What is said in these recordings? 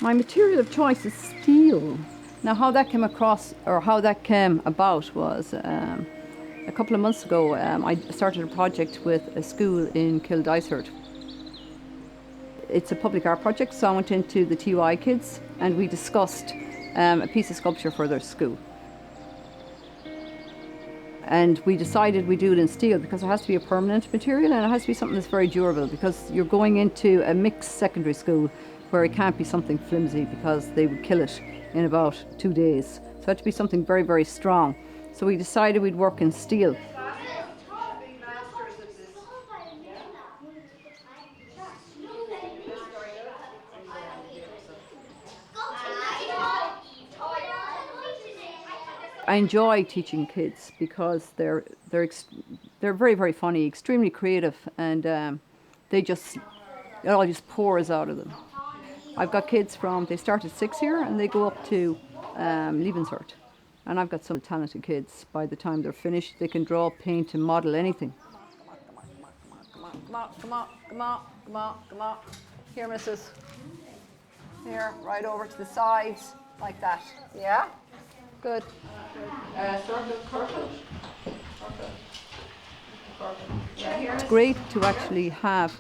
My material of choice is steel. Now how that came across, or how that came about was a couple of months ago I started a project with a school in Kildysart. It's a public art project, so I went into the TUI kids and we discussed a piece of sculpture for their school. And we decided we'd do it in steel because it has to be a permanent material and it has to be something that's very durable, because you're going into a mixed secondary school where it can't be something flimsy because they would kill it in about 2 days. So it had to be something very, very strong. So we decided we'd work in steel. I enjoy teaching kids because they're very, very funny, extremely creative, and it all just pours out of them. I've got kids they start at 6 here and they go up to Leavenswert. And I've got some talented kids. By the time they're finished, they can draw, paint and model anything. Come on. Here, missus. Here, right over to the sides, like that. Yeah? Good. It's great to actually have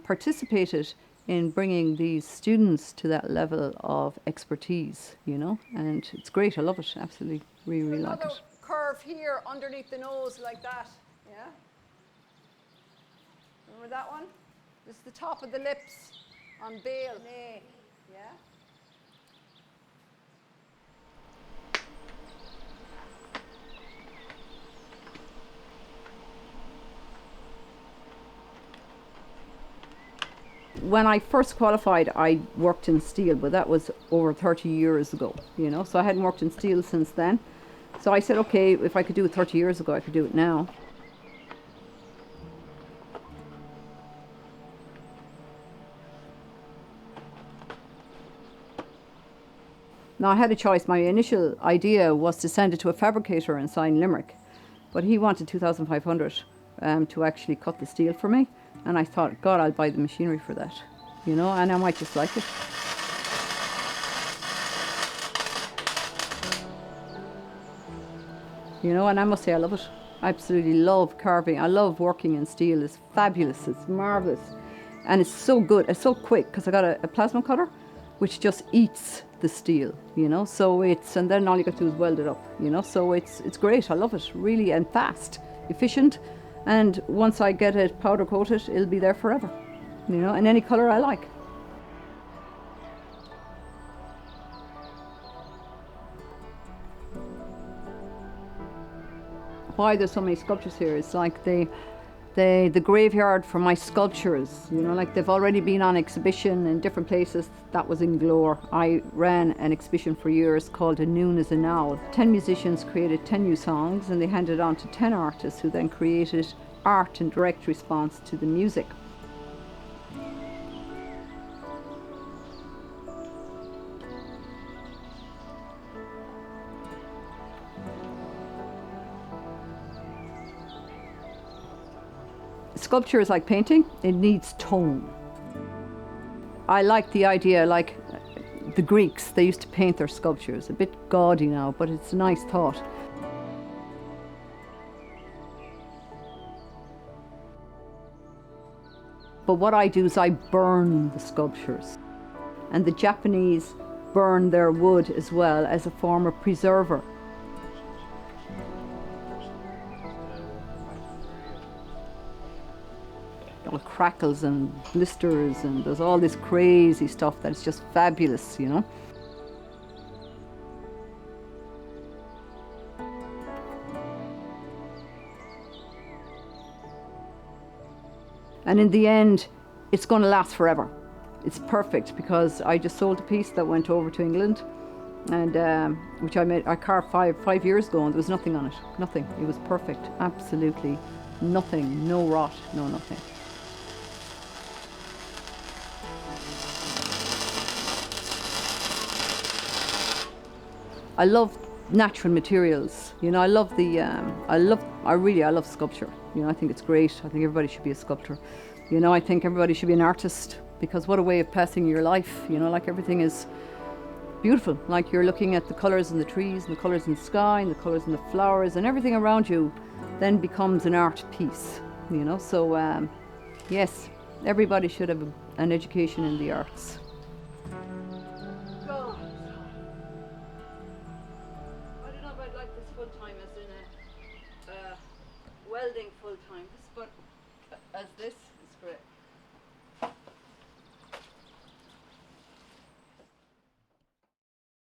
participated in bringing these students to that level of expertise, you know, and it's great. I love it. Absolutely, really like it. Curve here underneath the nose like that. Yeah. Remember that one? This is the top of the lips on Bale. Yeah. When I first qualified, I worked in steel, but that was over 30 years ago, you know, so I hadn't worked in steel since then. So I said, okay, if I could do it 30 years ago, I could do it now. Now I had a choice. My initial idea was to send it to a fabricator and sign Limerick, but he wanted 2,500 to actually cut the steel for me. And I thought, God, I'll buy the machinery for that, you know, and I might just like it. You know, and I must say I love it. I absolutely love carving. I love working in steel. It's fabulous, it's marvellous. And it's so good, it's so quick, because I got a plasma cutter, which just eats the steel, you know, so and then all you got to do is weld it up, you know, so it's great. I love it, really, and fast, efficient. And once I get it powder coated, it'll be there forever, you know, in any colour I like. Why there's so many sculptures here, it's like the graveyard for my sculptures, you know, like they've already been on exhibition in different places. That was in Glore. I ran an exhibition for years called A Noon is an Owl. 10 musicians created 10 new songs and they handed it on to 10 artists who then created art in direct response to the music. Sculpture is like painting, it needs tone. I like the idea, like the Greeks, they used to paint their sculptures, a bit gaudy now, but it's a nice thought. But what I do is I burn the sculptures. And the Japanese burn their wood as well as a form of preserver. All crackles and blisters and there's all this crazy stuff that's just fabulous, you know. And in the end, it's going to last forever. It's perfect because I just sold a piece that went over to England, and which I carved five years ago, and there was nothing on it, nothing. It was perfect, absolutely nothing, no rot, no nothing. I love natural materials, you know. I love I love sculpture. You know, I think it's great. I think everybody should be a sculptor. You know, I think everybody should be an artist. because what a way of passing your life, you know, like everything is beautiful. Like you're looking at the colours in the trees and the colours in the sky and the colours in the flowers, and everything around you then becomes an art piece, you know. So yes, everybody should have an education in the arts. God. I don't know if I'd like this full time as in a welding full time, but as this